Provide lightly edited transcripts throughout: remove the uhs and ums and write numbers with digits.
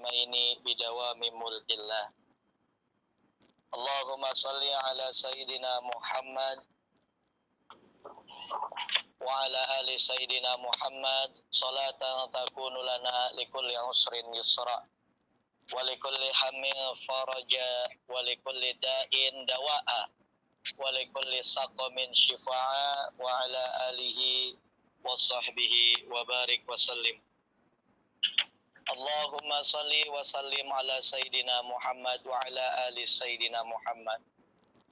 الحرمين بدوام ملك الله. اللهم صل على سيدنا محمد وعلى آل سيدنا محمد صلاة تكون لنا لكل عسر يسرا ولكل هم فرجا ولكل داء دواء ولكل سقم شفاء وعلى آله وصحبه وبارك وسلم. اللهم صل وسلم على سيدنا محمد وعلى آل سيدنا محمد.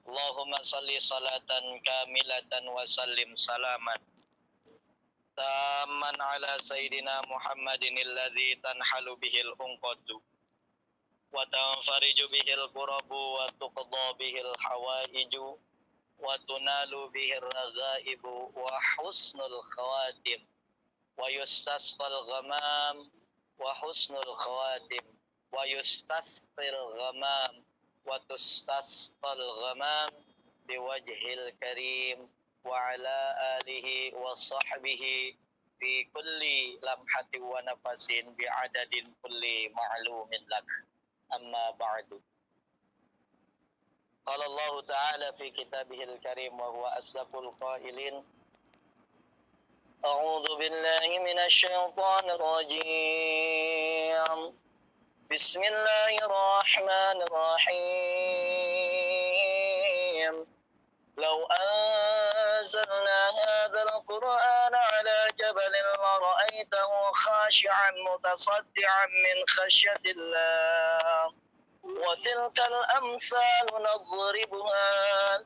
اللهم صل صلاة كاملة وسلم سلاما تاما على سيدنا محمد الذي تنحل به الأنقض وتنفرج به الكرب وتقضى به الحوائج وتنال به الرغائب وحسن الخواتم ويستسقى الغمام وحسن الخواتم ويستسقى الغمام وتستسقى الغمام بوجه الكريم وعلى آله وصحبه في كل لمحة ونفس بعدد كل معلوم لك. أما بعد. قال الله تعالى في كتابه الكريم وهو أصدق القائلين أعوذ بالله من الشيطان الرجيم بسم الله الرحمن الرحيم لو أنزلنا هذا القرآن على جبل لرأيته خاشعا متصدعا من خشية الله وتلك الأمثال نضربها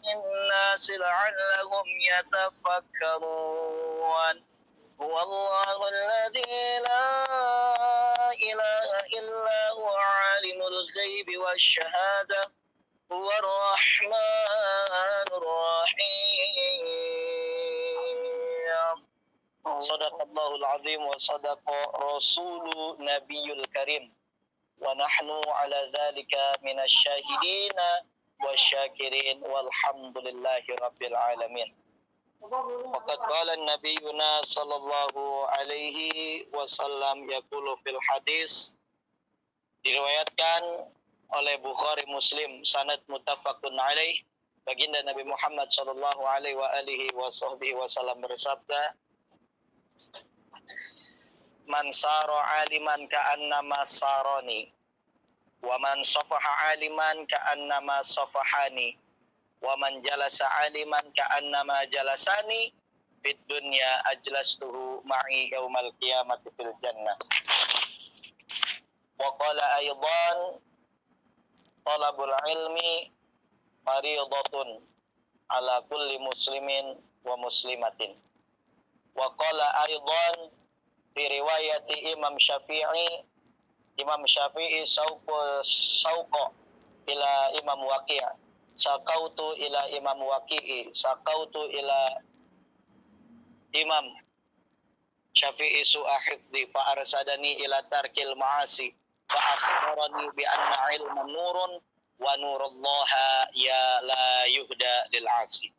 للناس لعلهم يتفكرون هو الله الذي لا إله إلا هو عالم الغيب والشهادة هو الرحمن الرحيم. صدق الله العظيم وصدق رسول نبي الكريم ونحن على ذلك من الشاهدين والشاكرين والحمد لله رب العالمين. وقد قال نبينا صلى الله عليه wasallam yaqulu fil hadis, diriwayatkan oleh Bukhari Muslim sanad muttafaqun alaih, baginda Nabi Muhammad sallallahu alaihi wa alihi wasallam bersabda, man sara aliman ka'annama sarani wa man safaha aliman ka'annama safahani wa man jalasa aliman ka'annama jalasani fid dunya ajlastuhu ma'i yaumal qiyamati fil jannah. Wa qala aydan talabul ilmi fariidatun ala kulli muslimin wa muslimatin. Wa qala aydan fi riwayati Imam Syafi'i sauqa ila Imam Waqi' sakautu ila Imam Waqi'i sakautu ila Imam Syafi'i su'a hifdhi fa arsadani ila tarkil ma'asi fa akhbarani bi anna ilman nurun wa nurullaha ya la yuhda lil 'asi.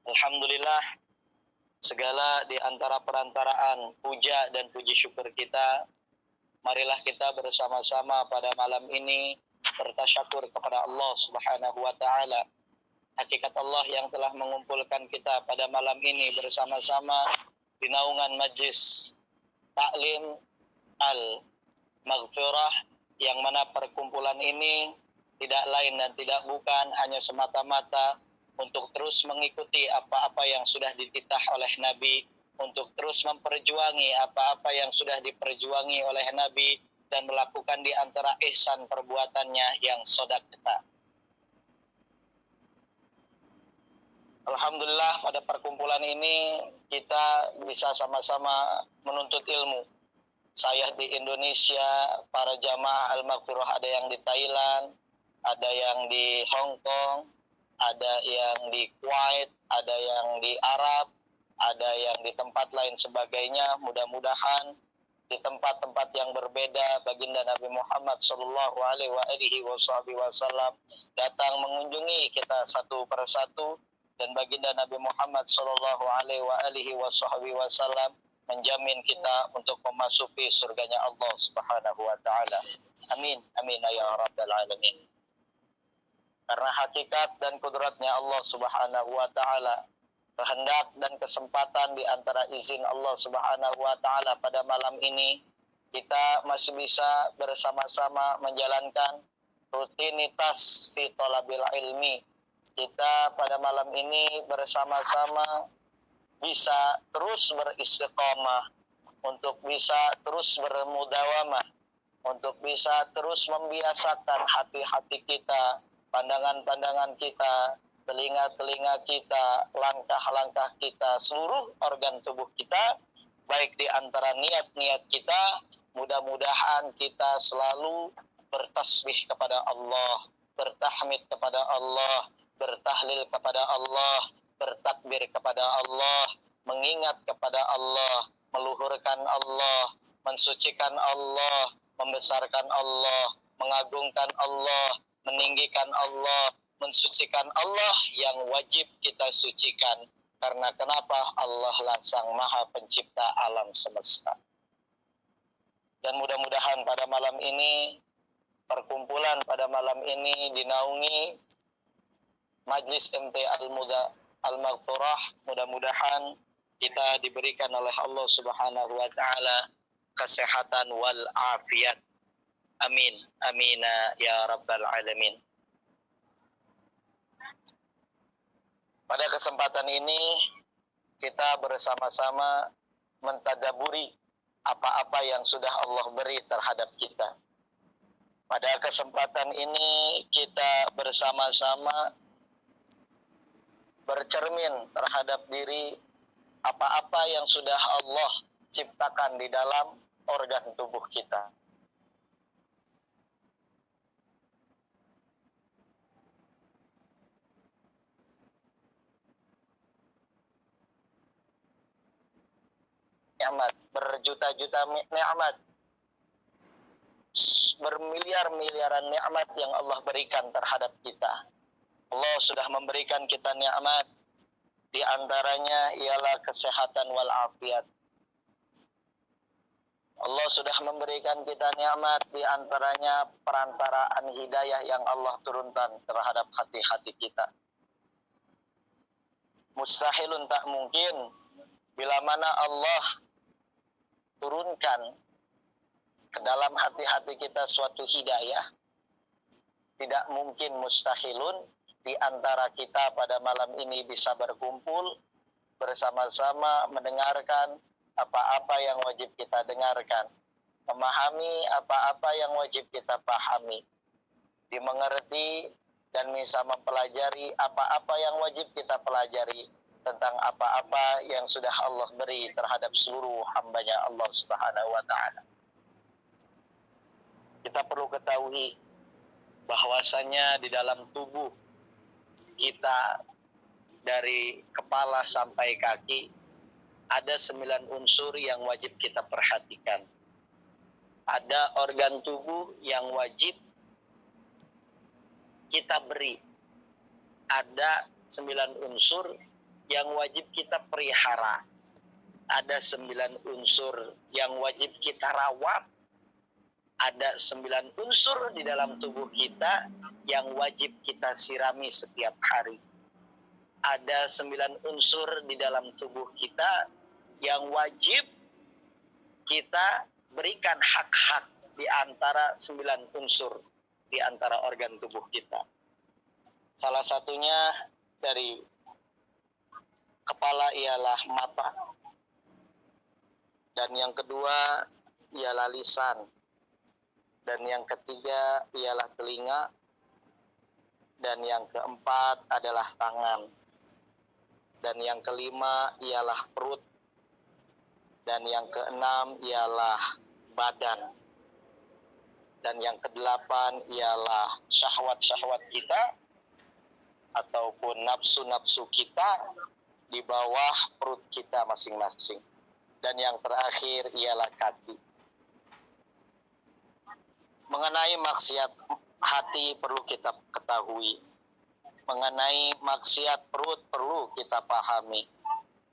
Alhamdulillah, segala di antara perantaraan puja dan puji syukur kita, marilah kita bersama-sama pada malam ini bertasyakur kepada Allah Subhanahu wa taala. Hakikat Allah yang telah mengumpulkan kita pada malam ini bersama-sama di naungan majlis taklim al-maghfirah, yang mana perkumpulan ini tidak lain dan tidak bukan hanya semata-mata untuk terus mengikuti apa-apa yang sudah dititah oleh Nabi, untuk terus memperjuangi apa-apa yang sudah diperjuangi oleh Nabi, dan melakukan di antara ihsan perbuatannya yang shadaqah. Alhamdulillah, pada perkumpulan ini kita bisa sama-sama menuntut ilmu. Saya di Indonesia, para jamaah Al-Maghfirah ada yang di Thailand, ada yang di Hong Kong, ada yang di Kuwait, ada yang di Arab, ada yang di tempat lain sebagainya. Mudah-mudahan di tempat-tempat yang berbeda baginda Nabi Muhammad sallallahu alaihi wasallam datang mengunjungi kita satu persatu, dan baginda Nabi Muhammad sallallahu alaihi wasallam menjamin kita untuk memasuki surganya Allah Subhanahu wa taala. Amin. Amin ya rabbal alamin. Karena hakikat dan kudratnya Allah Subhanahu wa taala, kehendak dan kesempatan di antara izin Allah Subhanahu wa taala pada malam ini kita masih bisa bersama-sama menjalankan rutinitas si thalabil ilmi. Kita pada malam ini bersama-sama bisa terus beristiqamah, untuk bisa terus bermudawamah, untuk bisa terus membiasakan hati-hati kita, pandangan-pandangan kita, telinga-telinga kita, langkah-langkah kita, seluruh organ tubuh kita, baik di antara niat-niat kita, mudah-mudahan kita selalu bertasbih kepada Allah, bertahmid kepada Allah, bertahlil kepada Allah, bertakbir kepada Allah, mengingat kepada Allah, meluhurkan Allah, mensucikan Allah, membesarkan Allah, mengagungkan Allah, meninggikan Allah, mensucikan Allah yang wajib kita sucikan. Karena kenapa? Allah lah Sang Maha Pencipta alam semesta. Dan mudah-mudahan pada malam ini, perkumpulan pada malam ini dinaungi Majlis MT Al-Maghfurah, mudah-mudahan kita diberikan oleh Allah Subhanahu wa taala kesehatan wal afiat. Amin. Amina ya rabbal alamin. Pada kesempatan ini kita bersama-sama mentadaburi apa-apa yang sudah Allah beri terhadap kita. Pada kesempatan ini kita bersama-sama bercermin terhadap diri apa-apa yang sudah Allah ciptakan di dalam organ tubuh kita. Nikmat, berjuta-juta nikmat, bermiliar-miliaran nikmat yang Allah berikan terhadap kita. Allah sudah memberikan kita nikmat, di antaranya ialah kesehatan wal afiat. Allah sudah memberikan kita nikmat, di antaranya perantaraan hidayah yang Allah turunkan terhadap hati-hati kita. Mustahilun, tak mungkin, bila mana Allah turunkan ke dalam hati-hati kita suatu hidayah, tidak mungkin, mustahilun, di antara kita pada malam ini bisa berkumpul bersama-sama mendengarkan apa-apa yang wajib kita dengarkan, memahami apa-apa yang wajib kita pahami, dimengerti dan bisa mempelajari apa-apa yang wajib kita pelajari tentang apa-apa yang sudah Allah beri terhadap seluruh hambanya Allah Subhanahu wa ta'ala. Kita perlu ketahui bahwasanya di dalam tubuh kita dari kepala sampai kaki ada 9 unsur yang wajib kita perhatikan. Ada organ tubuh yang wajib kita beri. Ada 9 unsur yang wajib kita pelihara. Ada 9 unsur yang wajib kita rawat. Ada 9 unsur di dalam tubuh kita yang wajib kita sirami setiap hari. Ada 9 unsur di dalam tubuh kita yang wajib kita berikan hak-hak di antara 9 unsur di antara organ tubuh kita. Salah satunya dari kepala ialah mata. Dan yang kedua ialah lisan. Dan yang ketiga ialah telinga. Dan yang keempat adalah tangan. Dan yang kelima ialah perut. Dan yang keenam ialah badan. Dan yang kedelapan ialah syahwat-syahwat kita ataupun nafsu-nafsu kita di bawah perut kita masing-masing. Dan yang terakhir ialah kaki. Mengenai maksiat hati perlu kita ketahui. Mengenai maksiat perut perlu kita pahami.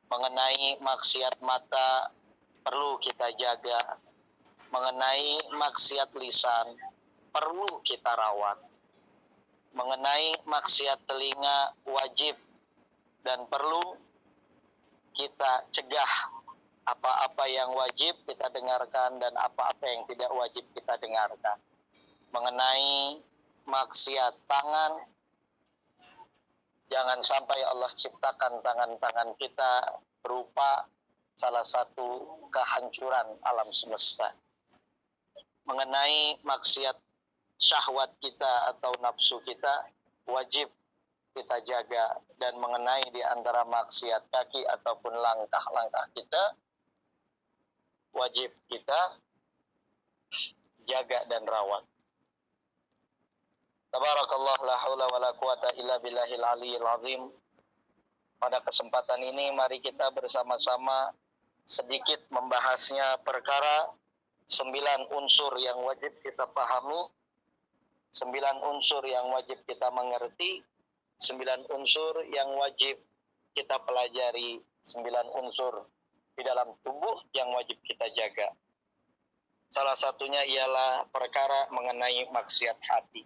Mengenai maksiat mata perlu kita jaga. Mengenai maksiat lisan, perlu kita rawat. Mengenai maksiat telinga, wajib dan perlu kita cegah. Apa-apa yang wajib kita dengarkan dan apa-apa yang tidak wajib kita dengarkan. Mengenai maksiat tangan, jangan sampai Allah ciptakan tangan-tangan kita berupa salah satu kehancuran alam semesta. Mengenai maksiat syahwat kita atau nafsu kita, wajib kita jaga. Dan mengenai di antara maksiat kaki ataupun langkah-langkah kita, wajib kita jaga dan rawat. Tabarakallah, la haula wa la quwata illa billahil aliyil azim. Pada kesempatan ini mari kita bersama-sama sedikit membahasnya perkara 9 unsur yang wajib kita pahami, 9 unsur yang wajib kita mengerti, 9 unsur yang wajib kita pelajari, 9 unsur di dalam tubuh yang wajib kita jaga. Salah satunya ialah perkara mengenai maksiat hati.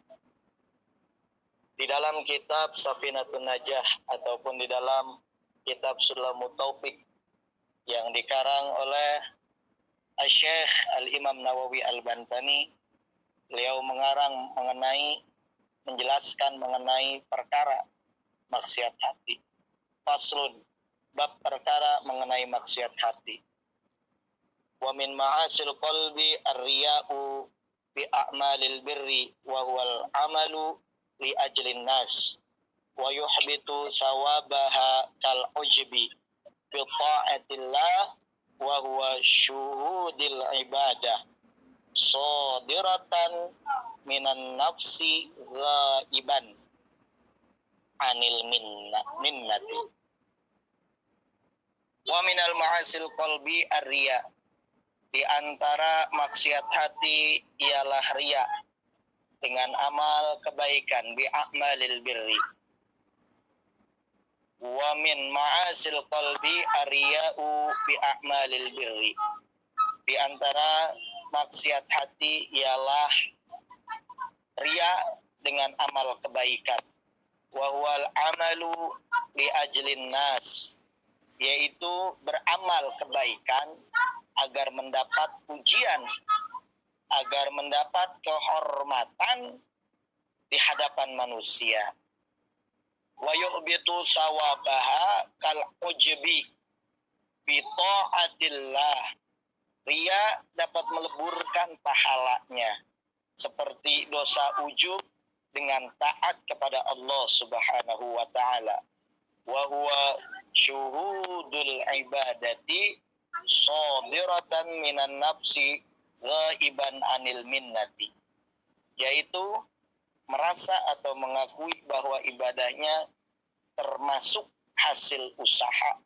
Di dalam kitab Safinatun Najah ataupun di dalam kitab Sulamut Taufik yang dikarang oleh Syekh Al-Imam Nawawi Al-Bantani, beliau menjelaskan mengenai perkara maksiat hati. Faslun, bab perkara mengenai maksiat hati. Wa min ma'asil qalbi ar-riya'u bi a'malil birri wa huwal amalu li ajlin nas wa yuhbitu sawabaha kal ujbi bi ta'atillah wa huwa syuhudil ibadah sadiratan minan nafsi ghaiban anil minnati. Wa minal ma'asil qalbi ar-riya, di antara maksiat hati ialah riya dengan amal kebaikan, bi a'malil birri. Wa min ma'asil qalbi ar-riya'u bi a'malil birri, di antara maksiat hati ialah riya dengan amal kebaikan. Wa huwal amalu li ajlin nas, yaitu beramal kebaikan agar mendapat pujian, agar mendapat kehormatan di hadapan manusia. Wa yuhbitu sawabaha kal ujbi bi ta'atillah, riya dapat meleburkan pahalanya seperti dosa ujub dengan taat kepada Allah Subhanahu wa taala. Wa huwa syuhudul ibadati sabiratan minan nafsi ghaiban anil minnati, yaitu merasa atau mengakui bahwa ibadahnya termasuk hasil usaha,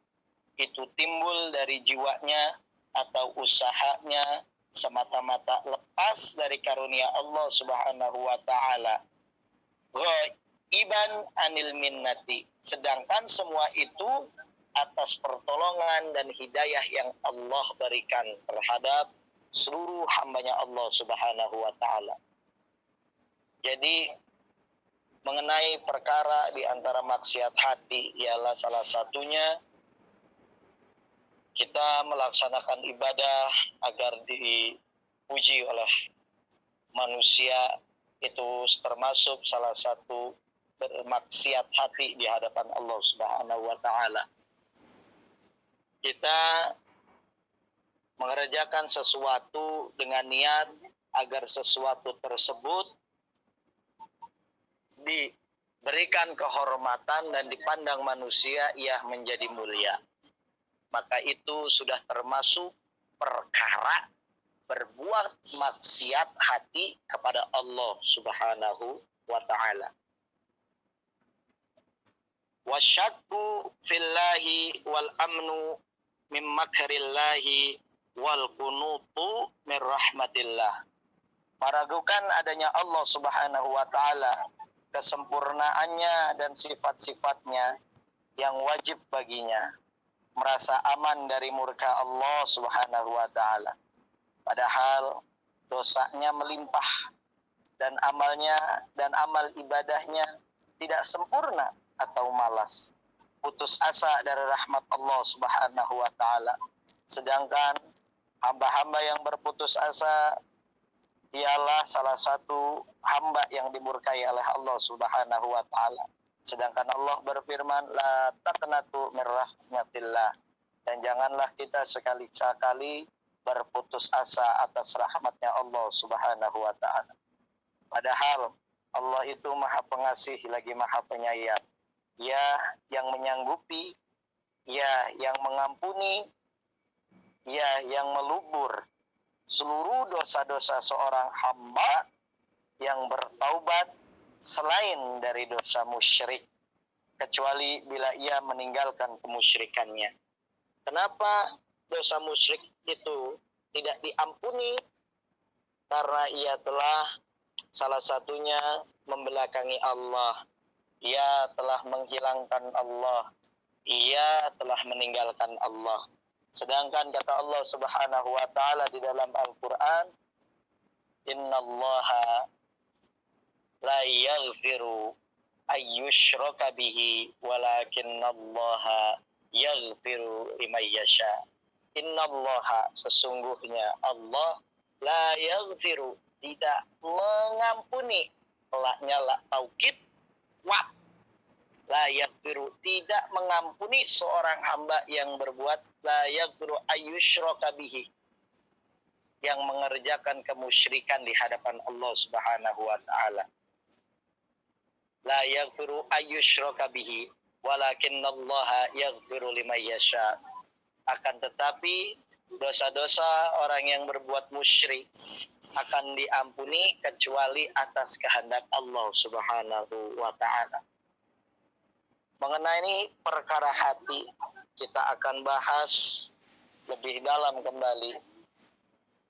itu timbul dari jiwanya atau usahanya semata-mata lepas dari karunia Allah Subhanahu wa taala. Ghaiban anil minnati, sedangkan semua itu atas pertolongan dan hidayah yang Allah berikan terhadap seluruh hambanya Allah Subhanahu wa ta'ala. Jadi mengenai perkara di antara maksiat hati ialah salah satunya kita melaksanakan ibadah agar dipuji oleh manusia, itu termasuk salah satu bermaksiat hati di hadapan Allah Subhanahu wa ta'ala. Kita mengerjakan sesuatu dengan niat agar sesuatu tersebut diberikan kehormatan dan dipandang manusia ia menjadi mulia. Maka itu sudah termasuk perkara berbuat maksiat hati kepada Allah Subhanahu wa ta'ala. Wasyakku fillahi wal amnu min makrillahi wal kunutu min rahmatillah. Meragukan adanya Allah Subhanahu wa ta'ala, kesempurnaannya dan sifat-sifatnya yang wajib baginya. merasa aman dari murka Allah Subhanahu wa taala. Padahal dosanya melimpah dan amal ibadahnya tidak sempurna atau malas. Putus asa dari rahmat Allah Subhanahu wa taala. Sedangkan hamba-hamba yang berputus asa ialah salah satu hamba yang dimurkai oleh Allah Subhanahu wa taala. Sedangkan Allah berfirman, la taqnatu mir rahmatillah. Dan janganlah kita sekali-sekali berputus asa atas rahmatnya Allah Subhanahu wa taala. Padahal Allah itu Maha Pengasih lagi Maha Penyayang. Ya yang menyanggupi, ya yang mengampuni, ya yang melubur seluruh dosa-dosa seorang hamba yang bertaubat selain dari dosa musyrik, kecuali bila ia meninggalkan kemusyrikannya. Kenapa dosa musyrik itu tidak diampuni? Karena ia telah salah satunya membelakangi Allah. Ia telah menghilangkan Allah. Ia telah meninggalkan Allah. Sedangkan kata Allah Subhanahu wa taala di dalam Al-Qur'an, innallaha la yaghfiru ayyushraka bihi walakinnallaha yaghfiru liman yasha. Innallaha, sesungguhnya Allah, la yaghfiru, tidak mengampuni. Laknya la taukid wa, la yaghfiru, tidak mengampuni seorang hamba yang berbuat la yaghfiru ayyushraka bihi, yang mengerjakan kemusyrikan di hadapan Allah Subhanahu wa taala. La yaghfiru ayyushraka bihi walakinnallaha yaghfiru liman yasha. Akan tetapi dosa-dosa orang yang berbuat musyrik akan diampuni kecuali atas kehendak Allah Subhanahu wa taala. Mengenai perkara hati, kita akan bahas lebih dalam kembali.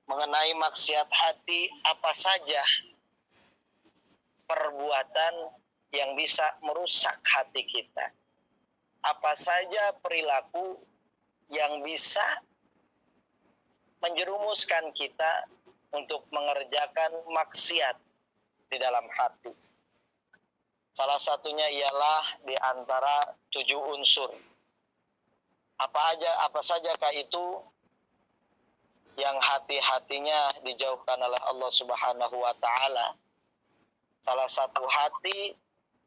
Mengenai maksiat hati, apa saja perbuatan yang bisa merusak hati kita? Apa saja perilaku yang bisa menjerumuskan kita untuk mengerjakan maksiat di dalam hati? Salah satunya ialah di antara 7 unsur. Apa sajakah itu yang hati-hatinya dijauhkan oleh Allah Subhanahu wa taala? Salah satu hati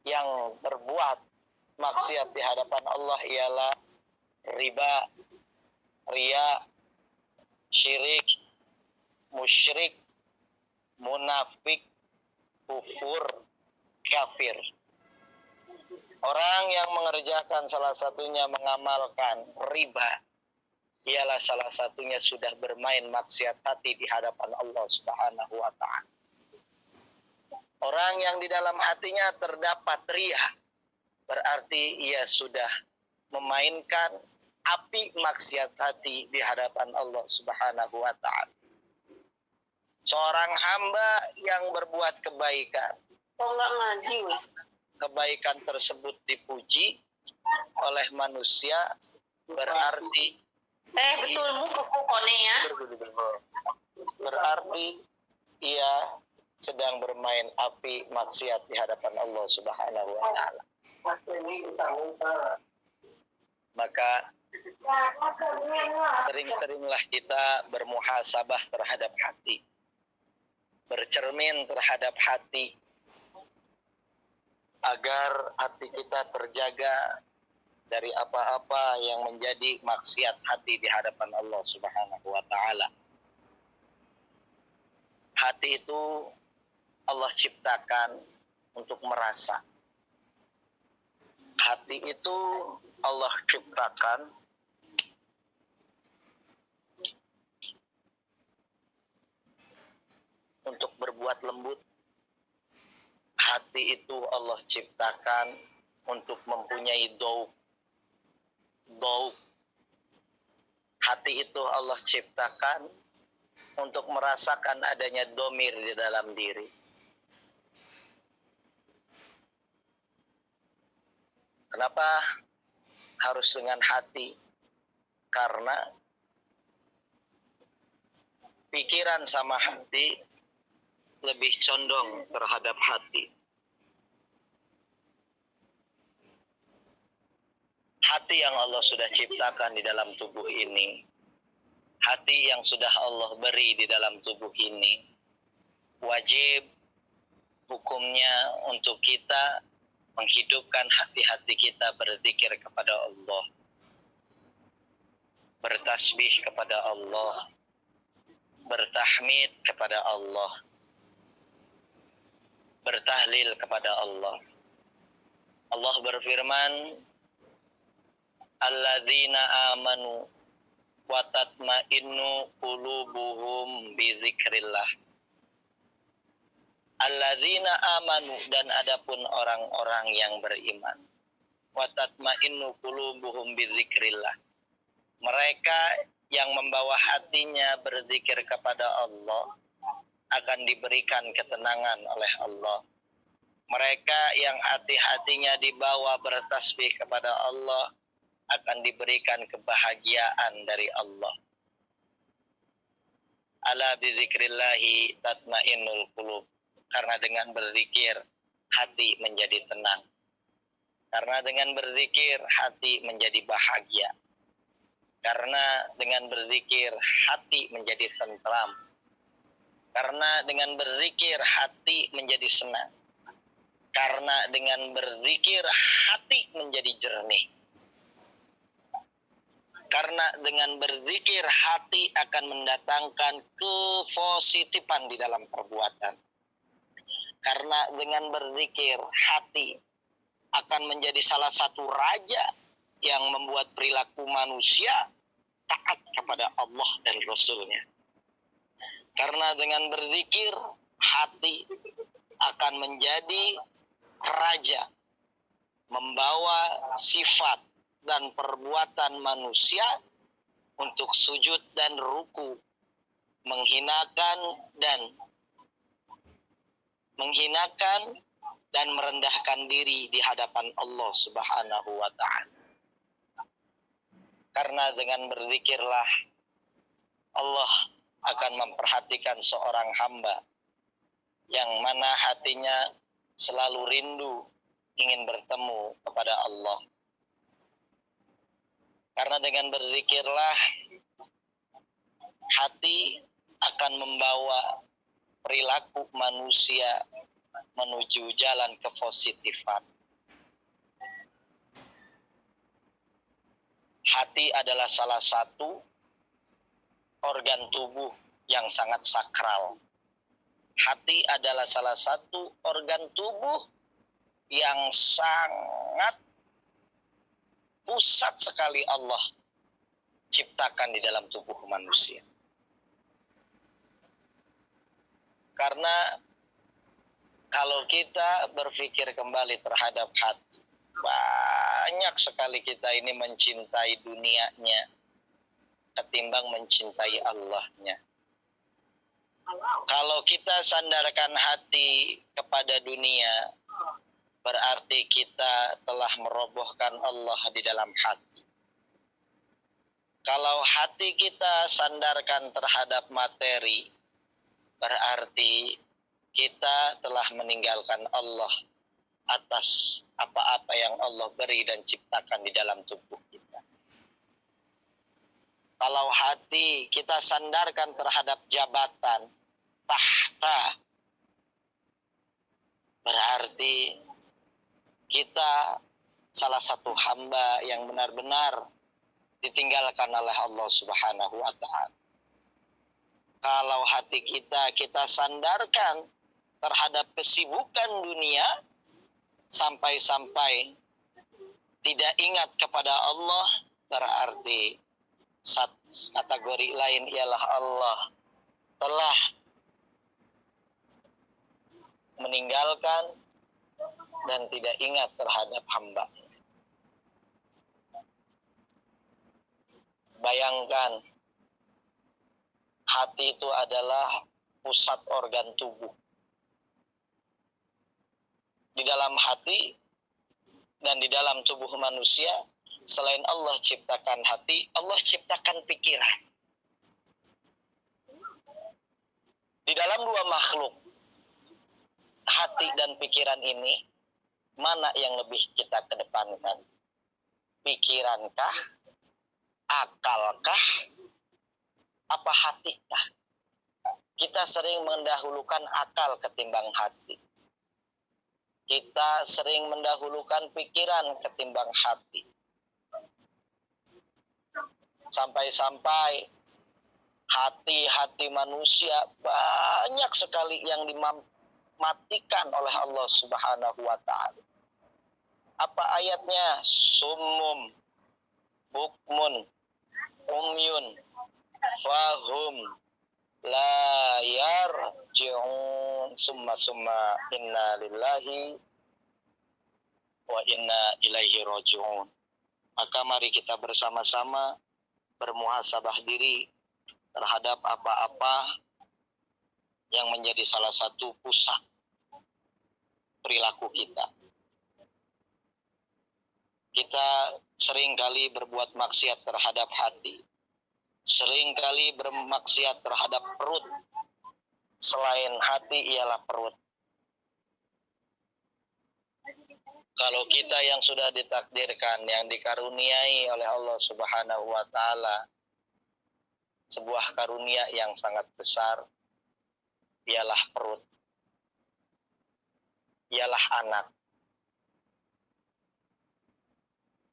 yang berbuat maksiat di hadapan Allah ialah riba, riya, syirik, musyrik, munafik, kufur, kafir. Orang yang mengerjakan salah satunya mengamalkan riba, ialah salah satunya sudah bermain maksiat hati di hadapan Allah Subhanahu wa taala. Orang yang di dalam hatinya terdapat riya, berarti ia sudah memainkan api maksiat hati di hadapan Allah Subhanahu wa taala. Seorang hamba yang berbuat kebaikan, kebaikan tersebut dipuji oleh manusia, berarti berarti ia sedang bermain api maksiat di hadapan Allah Subhanahu wa taala. Maka sering-seringlah kita bermuhasabah terhadap hati, bercermin terhadap hati, agar hati kita terjaga dari apa-apa yang menjadi maksiat hati di hadapan Allah Subhanahu wa taala. Hati itu Allah ciptakan untuk merasa. Hati itu Allah ciptakan untuk berbuat lembut. Hati itu Allah ciptakan untuk mempunyai dauk. Hati itu Allah ciptakan untuk merasakan adanya domir di dalam diri. Kenapa harus dengan hati? Karena pikiran sama hati lebih condong terhadap hati. Hati yang Allah sudah ciptakan di dalam tubuh ini, hati yang sudah Allah beri di dalam tubuh ini, wajib hukumnya untuk kita menghidupkan hati-hati kita berzikir kepada Allah, bertasbih kepada Allah, bertahmid kepada Allah, bertahlil kepada Allah. Allah berfirman, alladzina amanu wa tatma'innu qulubuhum bi dzikrillah. Alladzina amanu, dan adapun orang-orang yang beriman, wa tatma'innu qulubuhum bi dzikrillah. Mereka yang membawa hatinya berzikir kepada Allah akan diberikan ketenangan oleh Allah. Mereka yang hati-hatinya dibawa bertasbih kepada Allah akan diberikan kebahagiaan dari Allah. Ala bizikrillahi tatmainnul qulub. Karena dengan berzikir hati menjadi tenang. Karena dengan berzikir hati menjadi bahagia. Karena dengan berzikir hati menjadi tentram. Karena dengan berzikir hati menjadi senang. Karena dengan berzikir hati menjadi jernih. Karena dengan berzikir hati akan mendatangkan kepositifan di dalam perbuatan. Karena dengan berzikir hati akan menjadi salah satu raja yang membuat perilaku manusia taat kepada Allah dan Rasul-Nya. Karena dengan berzikir hati akan menjadi raja, membawa sifat dan perbuatan manusia untuk sujud dan ruku, menghinakan dan merendahkan diri di hadapan Allah Subhanahu wa ta'ala. Karena dengan berzikirlah Allah akan memperhatikan seorang hamba yang mana hatinya selalu rindu ingin bertemu kepada Allah. Karena dengan berzikirlah hati akan membawa perilaku manusia menuju jalan kepositifan. Hati adalah salah satu organ tubuh yang sangat sakral. Hati adalah salah satu organ tubuh yang sangat pusat sekali Allah ciptakan di dalam tubuh manusia. Karena kalau kita berpikir kembali terhadap hati, banyak sekali kita ini mencintai dunianya ketimbang mencintai Allah-Nya. Kalau kita sandarkan hati kepada dunia, berarti kita telah merobohkan Allah di dalam hati. Kalau hati kita sandarkan terhadap materi, berarti kita telah meninggalkan Allah atas apa-apa yang Allah beri dan ciptakan di dalam tubuh kita. Kalau hati kita sandarkan terhadap jabatan, tahta, berarti kita salah satu hamba yang benar-benar ditinggalkan oleh Allah Subhanahu wa ta'ala. Kalau hati kita sandarkan terhadap kesibukan dunia, sampai-sampai tidak ingat kepada Allah, berarti kategori lain ialah Allah telah meninggalkan dan tidak ingat terhadap hamba. Bayangkan, hati itu adalah pusat organ tubuh. Di dalam hati dan di dalam tubuh manusia Selain Allah ciptakan hati, Allah ciptakan pikiran. Di dalam dua makhluk, hati dan pikiran ini, mana yang lebih kita kedepankan? Pikirankah? Akalkah? Apa hatikah? Kita sering mendahulukan akal ketimbang hati. Kita sering mendahulukan pikiran ketimbang hati. Sampai-sampai hati-hati manusia banyak sekali yang dimatikan oleh Allah Subhanahu wa ta'ala. Apa ayatnya? Summum, bukmun, umyun, fahum, la yarji'un, summa inna lillahi wa inna ilaihi raji'un. Maka mari kita bersama-sama bermuhasabah diri terhadap apa-apa yang menjadi salah satu pusat perilaku kita. Kita seringkali berbuat maksiat terhadap hati. Seringkali bermaksiat terhadap perut. Selain hati ialah perut. Kalau kita yang sudah ditakdirkan, yang dikaruniai oleh Allah Subhanahu wa ta'ala, sebuah karunia yang sangat besar, ialah perut, ialah anak.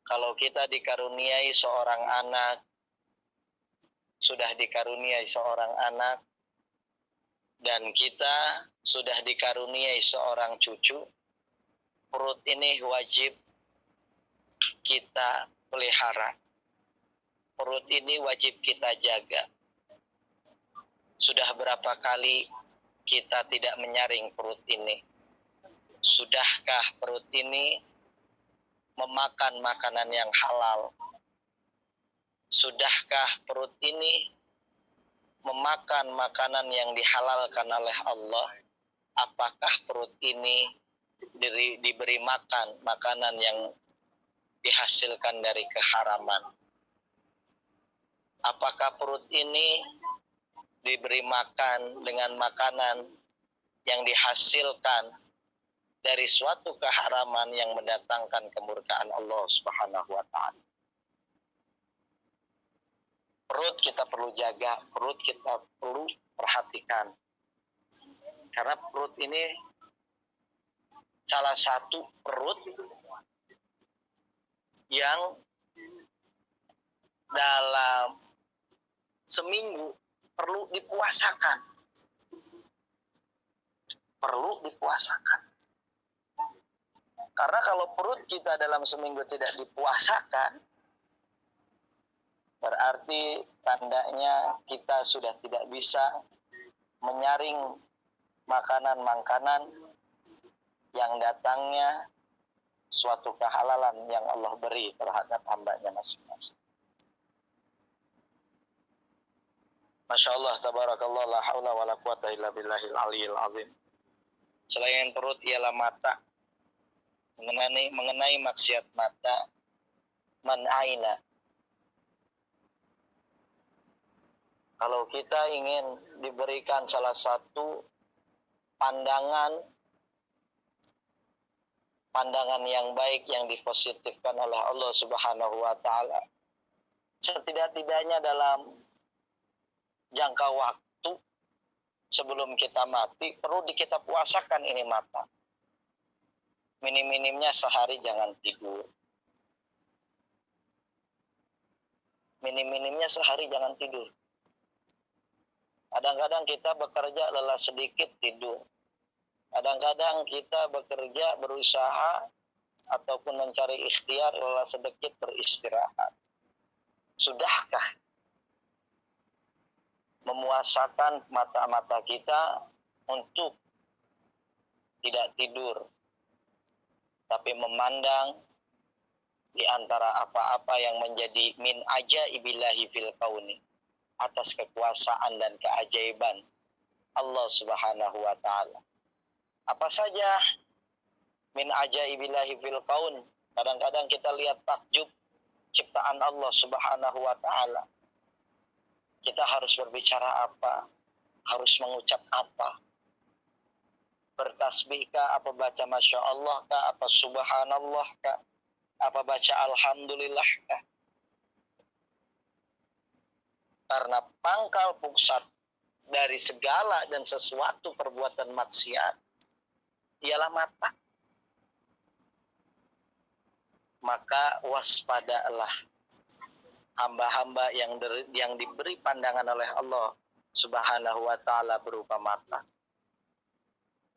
Kalau kita dikaruniai seorang anak, sudah dikaruniai seorang anak, dan kita sudah dikaruniai seorang cucu, perut ini wajib kita pelihara. Perut ini wajib kita jaga. Sudah berapa kali kita tidak menyaring perut ini? Sudahkah perut ini memakan makanan yang halal? Sudahkah perut ini memakan makanan yang dihalalkan oleh Allah? Apakah perut ini diberi makan makanan yang dihasilkan dari keharaman? Apakah perut ini diberi makan dengan makanan yang dihasilkan dari suatu keharaman yang mendatangkan kemurkaan Allah Subhanahu wa ta'ala? Perut kita perlu jaga, perut kita perlu perhatikan. Karena perut ini salah satu perut yang dalam seminggu perlu dipuasakan. Perlu dipuasakan. Karena kalau perut kita dalam seminggu tidak dipuasakan, berarti tandanya kita sudah tidak bisa menyaring makanan-makanan yang datangnya suatu kehalalan yang Allah beri terhadap hambanya masing-masing. Masya Allah, tabarakallah, la haula wa la quwata illa billahil aliyil azim. Selain perut ialah mata. Mengenai maksiat mata, man aina. Kalau kita ingin diberikan salah satu pandangan yang baik yang dipositifkan oleh Allah Subhanahu wa ta'ala, setidak-tidaknya dalam jangka waktu sebelum kita mati perlu kita puasakan ini mata. Minim-minimnya sehari jangan tidur. Minim-minimnya sehari jangan tidur. Kadang-kadang kita bekerja lelah sedikit tidur. Kadang-kadang kita bekerja berusaha ataupun mencari ikhtiar lelah sedikit beristirahat. Sudahkah memuasakan mata-mata kita untuk tidak tidur, tapi memandang di antara apa-apa yang menjadi min ajaibillahi fil kauni, atas kekuasaan dan keajaiban Allah Subhanahu wa ta'ala. Apa saja min ajaibillahi fil kaun? Kadang-kadang kita lihat takjub ciptaan Allah Subhanahu wa taala. Kita harus berbicara apa? Harus mengucap apa? Bertasbih kah? Apa baca Masya Allah kah? Apa Subhanallah kah? Apa baca Alhamdulillah kah? Karena pangkal pusat dari segala dan sesuatu perbuatan maksiat ialah mata. Maka waspadalah hamba-hamba yang diberi pandangan oleh Allah Subhanahu wa taala berupa mata.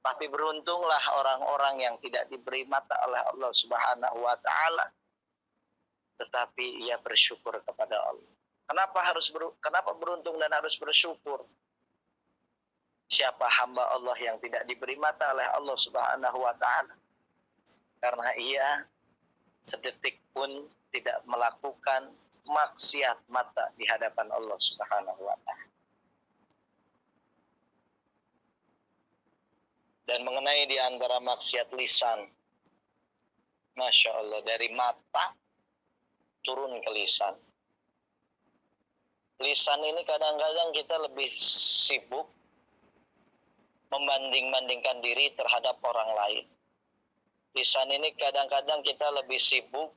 Tapi beruntunglah orang-orang yang tidak diberi mata oleh Allah Subhanahu wa taala, tetapi ia bersyukur kepada Allah. Kenapa beruntung dan harus bersyukur? Siapa hamba Allah yang tidak diberi mata oleh Allah Subhanahu wa taala? Karena ia sedetik pun tidak melakukan maksiat mata di hadapan Allah Subhanahu wa taala. Dan mengenai di antara maksiat lisan, Masya Allah, dari mata turun ke lisan. Lisan ini kadang-kadang kita lebih sibuk membanding-bandingkan diri terhadap orang lain. Lisan ini kadang-kadang kita lebih sibuk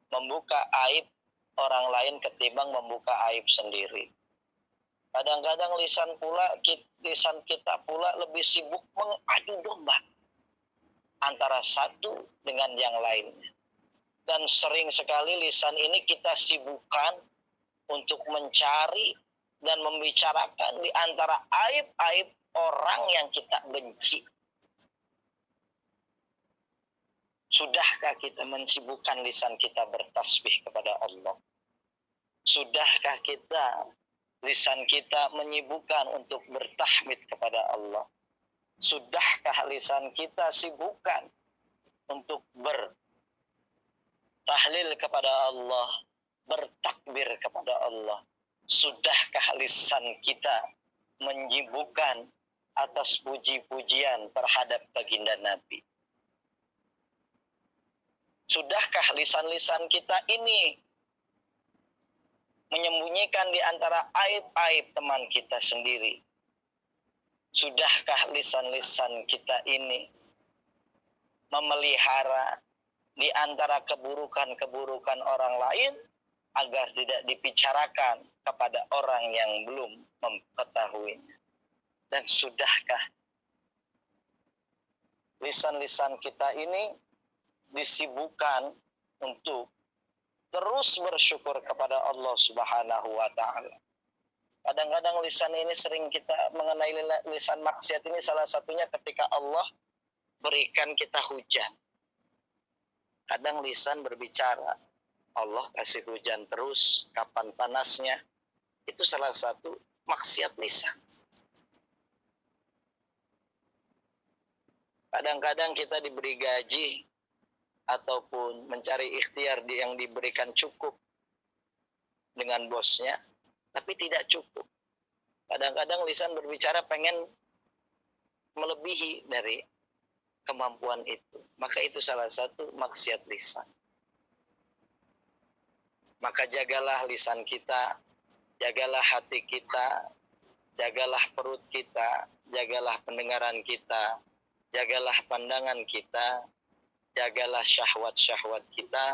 membuka aib orang lain ketimbang membuka aib sendiri. Kadang-kadang lisan kita pula lebih sibuk mengadu domba antara satu dengan yang lainnya. Dan sering sekali lisan ini kita sibukkan untuk mencari dan membicarakan di antara aib-aib orang yang kita benci. Sudahkah kita mensibukkan lisan kita bertasbih kepada Allah? Sudahkah lisan kita menyibukkan untuk bertahmid kepada Allah? Sudahkah lisan kita sibukkan untuk bertahlil kepada Allah, bertakbir kepada Allah? Sudahkah lisan kita menyibukkan atas puji-pujian terhadap baginda Nabi? Sudahkah lisan-lisan kita ini menyembunyikan di antara aib-aib teman kita sendiri? Sudahkah lisan-lisan kita ini memelihara di antara keburukan-keburukan orang lain agar tidak dibicarakan kepada orang yang belum mengetahuinya? Dan sudahkah lisan-lisan kita ini disibukkan untuk terus bersyukur kepada Allah Subhanahu wa taala? Kadang-kadang lisan ini sering kita mengenai lisan maksiat ini, salah satunya ketika Allah berikan kita hujan. Kadang lisan berbicara, Allah kasih hujan terus, kapan panasnya? Itu salah satu maksiat lisan. Kadang-kadang kita diberi gaji ataupun mencari ikhtiar yang diberikan cukup dengan bosnya, tapi tidak cukup. Kadang-kadang lisan berbicara pengen melebihi dari kemampuan itu. Maka itu salah satu maksiat lisan. Maka jagalah lisan kita, jagalah hati kita, jagalah perut kita, jagalah pendengaran kita, jagalah pandangan kita, jagalah syahwat-syahwat kita,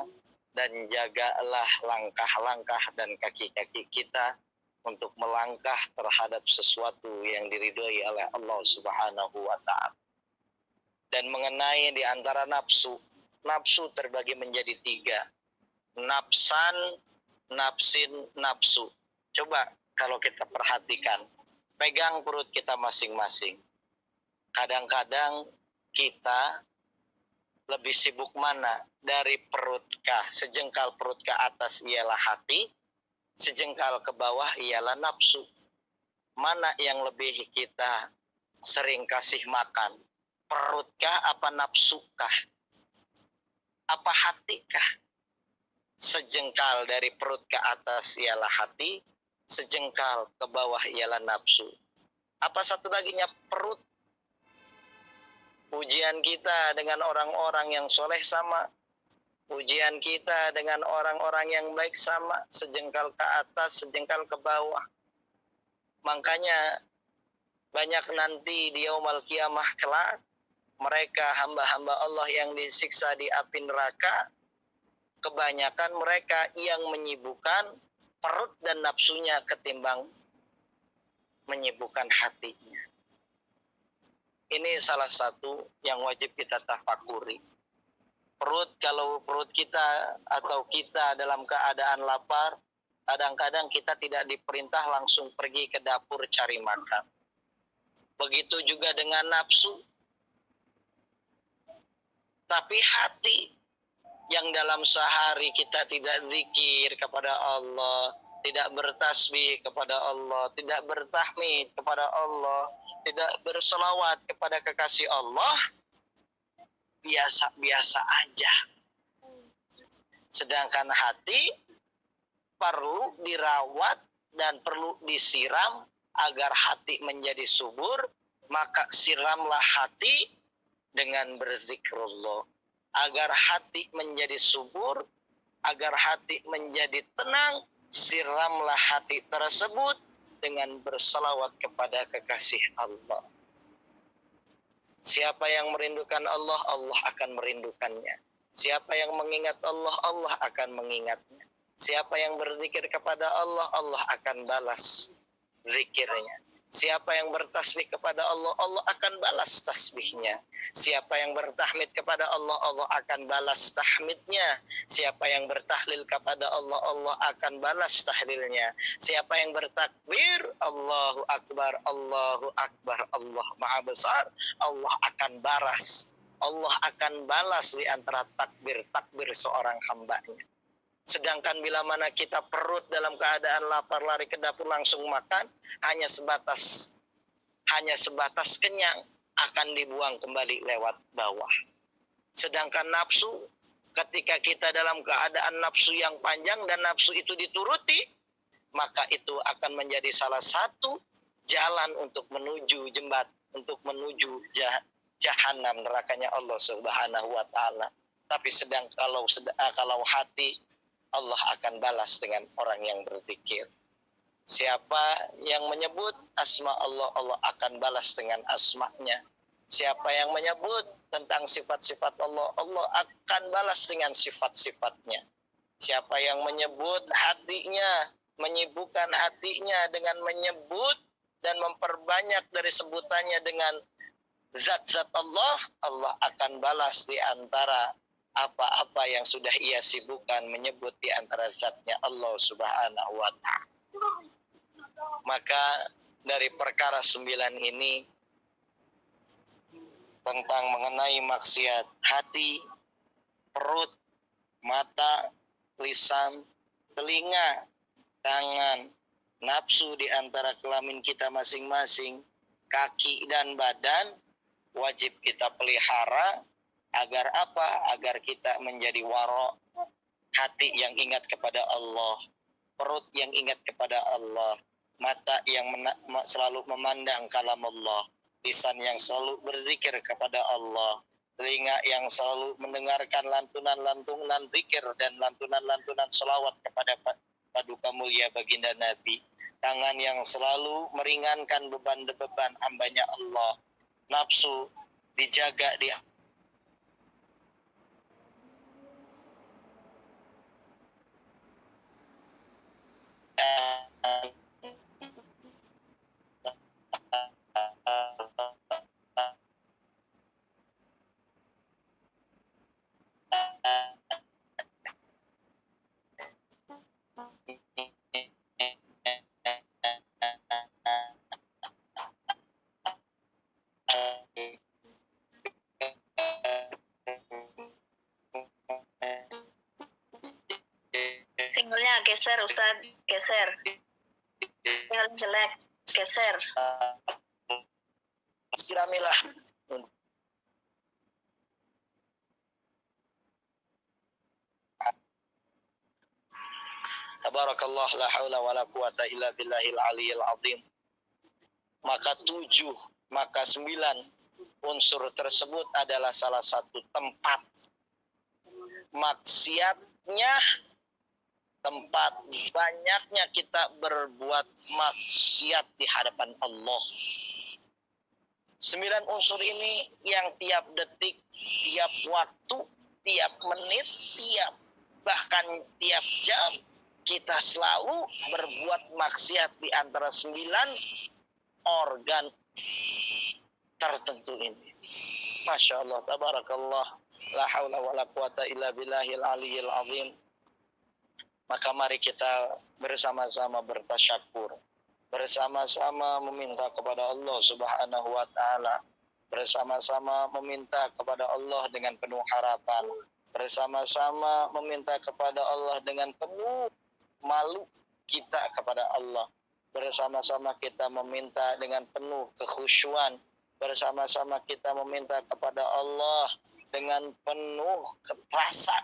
dan jagalah langkah-langkah dan kaki-kaki kita untuk melangkah terhadap sesuatu yang diridhoi oleh Allah Subhanahu wa ta'ala. Dan mengenai di antara nafsu, nafsu terbagi menjadi 3. Nafsan, nafsin, nafsu. Coba kalau kita perhatikan, pegang perut kita masing-masing. Kadang-kadang kita lebih sibuk mana? Dari perutkah? Sejengkal perut ke atas ialah hati, sejengkal ke bawah ialah nafsu. Mana yang lebih kita sering kasih makan? Perutkah apa nafsukah? Apa hatikah? Sejengkal dari perut ke atas ialah hati, sejengkal ke bawah ialah nafsu. Apa satu laginya? Perut. Pujian kita dengan orang-orang yang soleh sama, Ujian kita dengan orang-orang yang baik sama, sejengkal ke atas, sejengkal ke bawah. Makanya banyak nanti di yaumul kiamah kelak, mereka hamba-hamba Allah yang disiksa di api neraka, kebanyakan mereka yang menyibukkan perut dan nafsunya ketimbang menyibukkan hatinya. Ini salah satu yang wajib kita tafakuri. Perut, kalau perut kita atau kita dalam keadaan lapar, kadang-kadang kita tidak diperintah langsung pergi ke dapur cari makan. Begitu juga dengan nafsu. Tapi hati yang dalam sehari kita tidak zikir kepada Allah, tidak bertasbih kepada Allah, tidak bertahmid kepada Allah, tidak berselawat kepada kekasih Allah, biasa-biasa aja. Sedangkan hati perlu dirawat dan perlu disiram agar hati menjadi subur, maka siramlah hati dengan berzikrullah. Agar hati menjadi subur, agar hati menjadi tenang, siramlah hati tersebut dengan berselawat kepada kekasih Allah. Siapa yang merindukan Allah, Allah akan merindukannya. Siapa yang mengingat Allah, Allah akan mengingatnya. Siapa yang berzikir kepada Allah, Allah akan balas zikirnya. Siapa yang bertasbih kepada Allah, Allah akan balas tasbihnya. Siapa yang bertahmid kepada Allah, Allah akan balas tahmidnya. Siapa yang bertahlil kepada Allah, Allah akan balas tahlilnya. Siapa yang bertakbir, Allahu Akbar, Allahu Akbar, Allah Maha Besar, Allah akan balas. Allah akan balas di antara takbir-takbir seorang hambanya. Sedangkan bila mana kita perut dalam keadaan lapar, lari ke dapur langsung makan, hanya sebatas kenyang, akan dibuang kembali lewat bawah. Sedangkan nafsu, ketika kita dalam keadaan nafsu yang panjang dan nafsu itu dituruti, maka itu akan menjadi salah satu jalan untuk menuju untuk menuju jahanam, nerakanya Allah Subhanahu wa taala. Tapi kalau hati, Allah akan balas dengan orang yang berzikir. Siapa yang menyebut asma Allah, Allah akan balas dengan asma'nya. Siapa yang menyebut tentang sifat-sifat Allah, Allah akan balas dengan sifat-sifatnya. Siapa yang menyebut hatinya, menyibukkan hatinya dengan menyebut dan memperbanyak dari sebutannya dengan zat-zat Allah, Allah akan balas di antara apa-apa yang sudah ia sibukkan menyebut di antara zatnya Allah Subhanahu wa ta'ala. Maka dari perkara 9 ini tentang mengenai maksiat hati, perut, mata, lisan, telinga, tangan, nafsu di antara kelamin kita masing-masing, kaki dan badan, wajib kita pelihara. Agar apa? Agar kita menjadi waro, hati yang ingat kepada Allah, perut yang ingat kepada Allah, mata yang selalu memandang kalam Allah, lisan yang selalu berzikir kepada Allah, telinga yang selalu mendengarkan lantunan-lantunan zikir dan lantunan-lantunan selawat kepada paduka mulia baginda Nabi, tangan yang selalu meringankan beban-beban hambanya Allah, nafsu dijaga di Singlenya geser Ustaz, geser. Single jelek, geser. Siramilah. Tabarakallah, la haula wa la quwata illa billahil aliyil azim. Maka 9 unsur tersebut adalah salah satu tempat maksiatnya, tempat banyaknya kita berbuat maksiat di hadapan Allah. 9 unsur ini yang tiap detik, tiap waktu, tiap menit, bahkan tiap jam kita selalu berbuat maksiat di antara 9 organ tertentu ini. Masya Allah, tabarakallah, la haula wa la quwata illa billahil aliyil azim. Maka mari kita bersama-sama bertasyakur, bersama-sama meminta kepada Allah Subhanahu wa taala, bersama-sama meminta kepada Allah dengan penuh harapan, bersama-sama meminta kepada Allah dengan penuh malu kita kepada Allah, bersama-sama kita meminta dengan penuh kekhusyuan, bersama-sama kita meminta kepada Allah dengan penuh rasa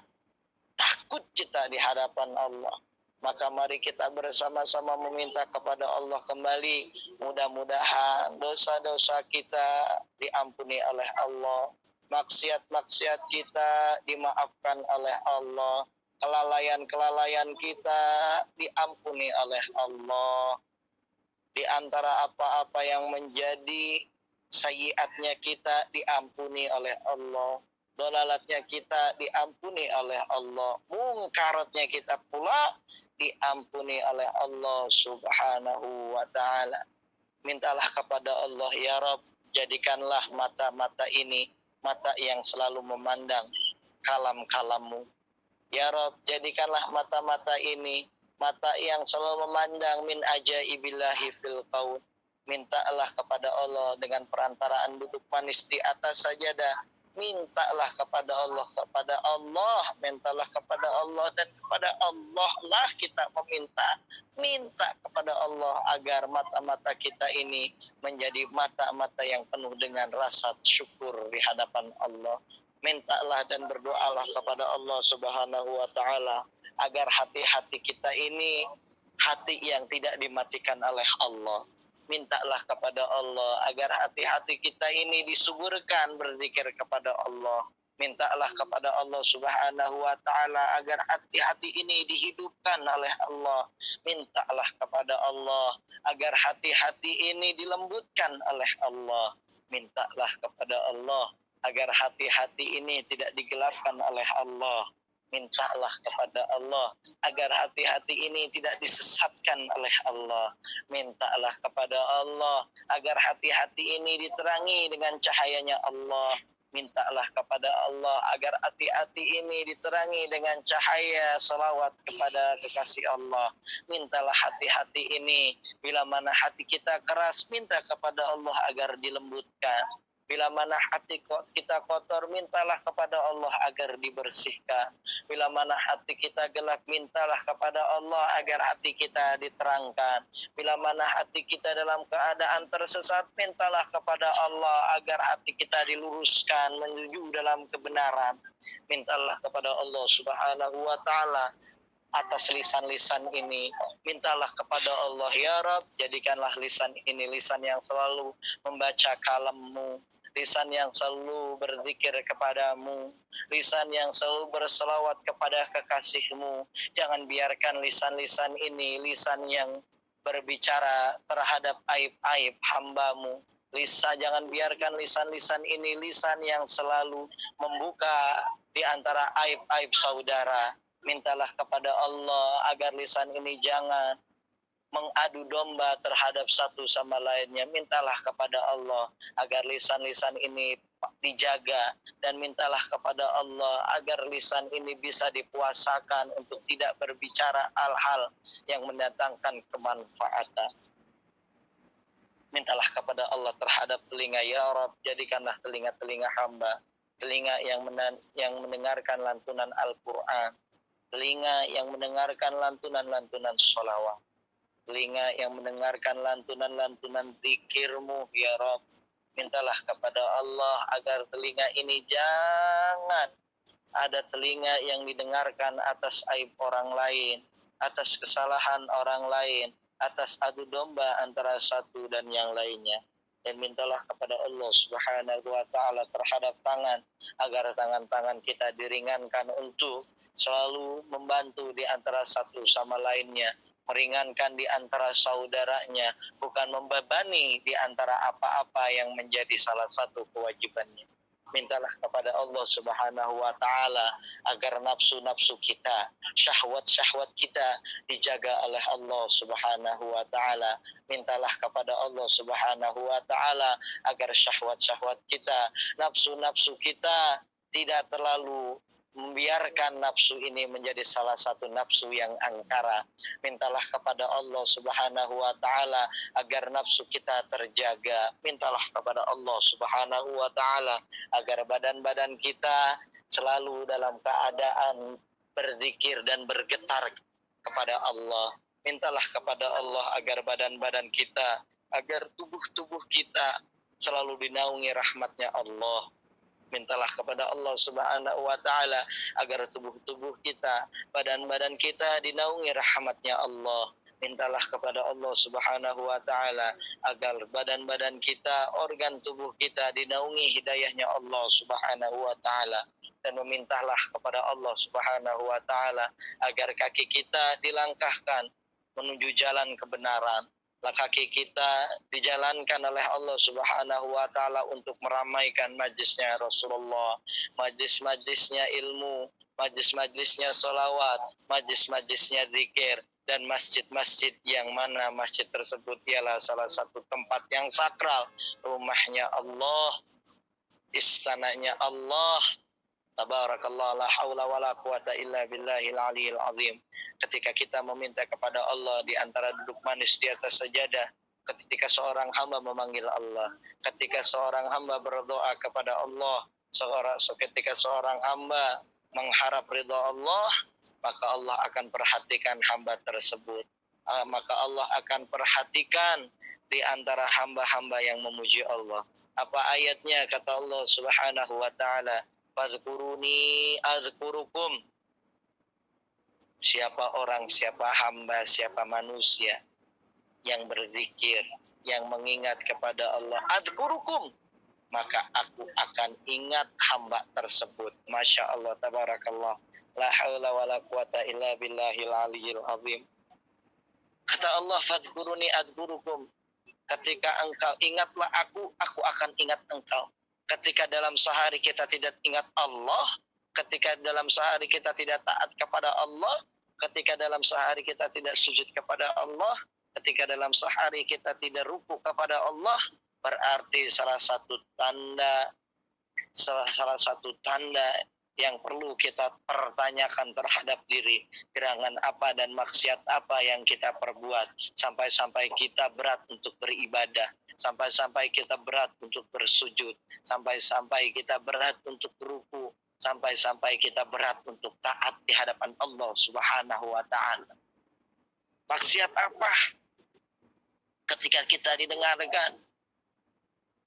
takut kita di hadapan Allah. Maka mari kita bersama-sama meminta kepada Allah kembali. Mudah-mudahan dosa-dosa kita diampuni oleh Allah, maksiat-maksiat kita dimaafkan oleh Allah, kelalaian-kelalaian kita diampuni oleh Allah. Di antara apa-apa yang menjadi sayyiatnya kita diampuni oleh Allah, dolalatnya kita diampuni oleh Allah, mungkaratnya kita pula diampuni oleh Allah Subhanahu wa ta'ala. Mintalah kepada Allah, ya Rabb, jadikanlah mata-mata ini mata yang selalu memandang kalam-kalam-Mu. Ya Rabb, jadikanlah mata-mata ini mata yang selalu memandang min ajaibillahi fil qaun. Mintalah kepada Allah dengan perantaraan duduk manis di atas sajadah. Mintalah kepada Allah, mintalah kepada Allah, dan kepada Allah lah kita minta kepada Allah agar mata-mata kita ini menjadi mata-mata yang penuh dengan rasa syukur di hadapan Allah. Mintalah dan berdoalah kepada Allah Subhanahu wa ta'ala agar hati-hati kita ini hati yang tidak dimatikan oleh Allah. Mintalah kepada Allah agar hati-hati kita ini disuburkan berzikir kepada Allah. Mintalah kepada Allah Subhanahu wa ta'ala agar hati-hati ini dihidupkan oleh Allah. Mintalah kepada Allah agar hati-hati ini dilembutkan oleh Allah. Mintalah kepada Allah agar hati-hati ini tidak digelapkan oleh Allah. Mintalah kepada Allah agar hati-hati ini tidak disesatkan oleh Allah. Mintalah kepada Allah agar hati-hati ini diterangi dengan cahayanya Allah. Mintalah kepada Allah agar hati-hati ini diterangi dengan cahaya salawat kepada kekasih Allah. Mintalah hati-hati ini, bila mana hati kita keras, minta kepada Allah agar dilembutkan. Bila mana hati kita kotor, mintalah kepada Allah agar dibersihkan. Bila mana hati kita gelap, mintalah kepada Allah agar hati kita diterangkan. Bila mana hati kita dalam keadaan tersesat, mintalah kepada Allah agar hati kita diluruskan menuju dalam kebenaran. Mintalah kepada Allah Subhanahu wa ta'ala atas lisan-lisan ini. Mintalah kepada Allah, ya Rabb, jadikanlah lisan ini lisan yang selalu membaca kalam-Mu, lisan yang selalu berzikir kepadamu, lisan yang selalu berselawat kepada kekasih-Mu. Jangan biarkan lisan-lisan ini lisan yang berbicara terhadap aib-aib hamba-Mu. Jangan biarkan lisan-lisan ini lisan yang selalu membuka di antara aib-aib saudara. Mintalah kepada Allah agar lisan ini jangan mengadu domba terhadap satu sama lainnya. Mintalah kepada Allah agar lisan-lisan ini dijaga, dan mintalah kepada Allah agar lisan ini bisa dipuasakan untuk tidak berbicara hal-hal yang mendatangkan kemanfaatan. Mintalah kepada Allah terhadap telinga, ya Rabb, jadikanlah telinga-telinga hamba telinga yang mendengarkan lantunan Al-Quran, telinga yang mendengarkan lantunan-lantunan sholawat, telinga yang mendengarkan lantunan-lantunan zikir-Mu, ya Rabb. Mintalah kepada Allah agar telinga ini jangan ada telinga yang didengarkan atas aib orang lain, atas kesalahan orang lain, atas adu domba antara satu dan yang lainnya. dan mintalah kepada Allah Subhanahu wa taala terhadap tangan, agar tangan-tangan kita diringankan untuk selalu membantu di antara satu sama lainnya, meringankan di antara saudaranya, bukan membebani di antara apa-apa yang menjadi salah satu kewajibannya. Mintalah kepada Allah Subhanahu wa taala agar nafsu-nafsu kita, syahwat-syahwat kita dijaga oleh Allah Subhanahu wa taala. Mintalah kepada Allah Subhanahu wa taala agar syahwat-syahwat kita, nafsu-nafsu kita tidak terlalu membiarkan nafsu ini menjadi salah satu nafsu yang angkara. Mintalah kepada Allah Subhanahu wa taala agar nafsu kita terjaga. Mintalah kepada Allah Subhanahu wa taala agar badan-badan kita selalu dalam keadaan berzikir dan bergetar kepada Allah. Mintalah kepada Allah agar badan-badan kita, agar tubuh-tubuh kita selalu dinaungi rahmatnya Allah. Mintalah kepada Allah Subhanahu wa taala agar tubuh-tubuh kita, badan-badan kita dinaungi rahmatnya Allah. Mintalah kepada Allah Subhanahu wa taala agar badan-badan kita, organ tubuh kita dinaungi hidayahnya Allah Subhanahu wa taala. Dan memintalah kepada Allah Subhanahu wa taala agar kaki kita dilangkahkan menuju jalan kebenaran. Kaki kita dijalankan oleh Allah Subhanahu wa taala untuk meramaikan majlisnya Rasulullah, majlis-majlisnya ilmu, majlis-majlisnya salawat, majlis-majlisnya zikir, dan masjid-masjid yang mana masjid tersebut ialah salah satu tempat yang sakral, rumahnya Allah, istananya Allah. Tabarakallah, la haula wala quwata illa billahil aliyil azim. Ketika kita meminta kepada Allah di antara duduk manis di atas sajadah, ketika seorang hamba memanggil Allah, ketika seorang hamba berdoa kepada Allah, ketika seorang hamba mengharap ridha Allah, maka Allah akan perhatikan hamba tersebut. Maka Allah akan perhatikan di antara hamba-hamba yang memuji Allah. Apa ayatnya? Kata Allah Subhanahu wa taala, "Fadzkuruni azkurukum." Siapa orang, siapa hamba, siapa manusia yang berzikir, yang mengingat kepada Allah, azkurukum, maka aku akan ingat hamba tersebut. Masya Allah, tabarakallah, la haula wala quwata illa billahil aliyil azim. Kata Allah, fadzkuruni azkurukum. Ketika engkau ingatlah aku akan ingat engkau. Ketika dalam sehari kita tidak ingat Allah, ketika dalam sehari kita tidak taat kepada Allah, ketika dalam sehari kita tidak sujud kepada Allah, ketika dalam sehari kita tidak ruku kepada Allah, berarti salah satu tanda yang perlu kita pertanyakan terhadap diri, gerangan apa dan maksiat apa yang kita perbuat, sampai-sampai kita berat untuk beribadah, sampai-sampai kita berat untuk bersujud, sampai-sampai kita berat untuk ruku, sampai-sampai kita berat untuk taat di hadapan Allah Subhanahu wa taala. Maksiat apa? Ketika kita didengarkan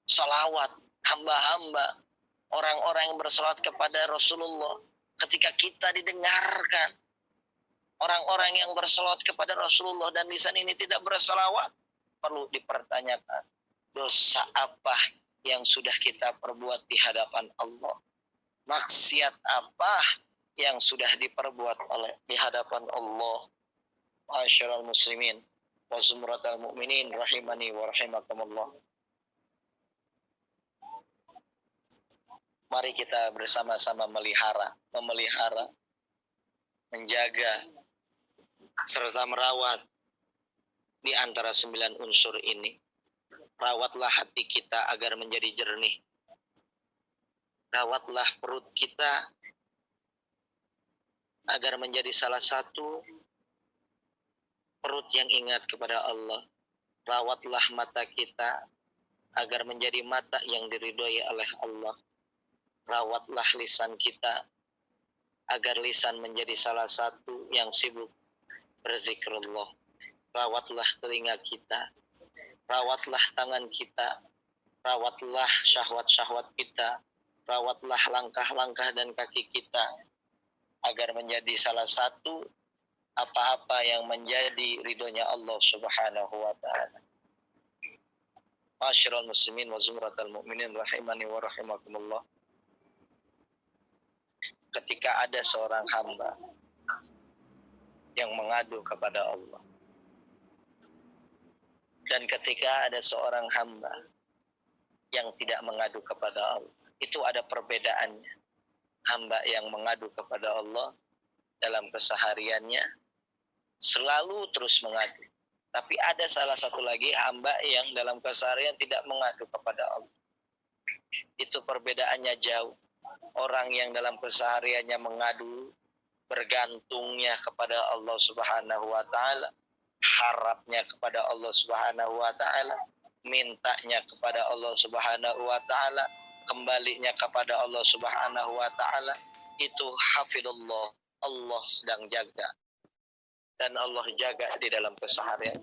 salawat hamba-hamba, orang-orang yang bersalawat kepada Rasulullah, ketika kita didengarkan orang-orang yang bersalawat kepada Rasulullah dan lisan ini tidak bersalawat, perlu dipertanyakan dosa apa yang sudah kita perbuat di hadapan Allah, maksiat apa yang sudah diperbuat di hadapan Allah. Ma'asyiral muslimin wa zumratal mu'minin rahimani wa rahimakumullah. Mari kita bersama-sama memelihara, menjaga, serta merawat di antara 9 unsur ini. Rawatlah hati kita agar menjadi jernih. Rawatlah perut kita agar menjadi salah satu perut yang ingat kepada Allah. Rawatlah mata kita agar menjadi mata yang diridhoi oleh Allah. Rawatlah lisan kita agar lisan menjadi salah satu yang sibuk berzikrullah. Rawatlah telinga kita, rawatlah tangan kita, rawatlah syahwat-syahwat kita, rawatlah langkah-langkah dan kaki kita agar menjadi salah satu apa-apa yang menjadi ridhonya Allah Subhanahu wa taala. Ma'asyiral muslimin wa zumratal mu'minin rahimani wa rahimakumullah. Ketika ada seorang hamba yang mengadu kepada Allah, dan ketika ada seorang hamba yang tidak mengadu kepada Allah, itu ada perbedaannya. Hamba yang mengadu kepada Allah dalam kesehariannya selalu terus mengadu. Tapi ada salah satu lagi hamba yang dalam keseharian tidak mengadu kepada Allah. Itu perbedaannya jauh. Orang yang dalam kesehariannya mengadu, bergantungnya kepada Allah Subhanahu wa taala, harapnya kepada Allah Subhanahu wa taala, mintanya kepada Allah Subhanahu wa taala, kembalinya kepada Allah Subhanahu wa taala, itu hafidullah, Allah sedang jaga. Dan Allah jaga di dalam keseharian.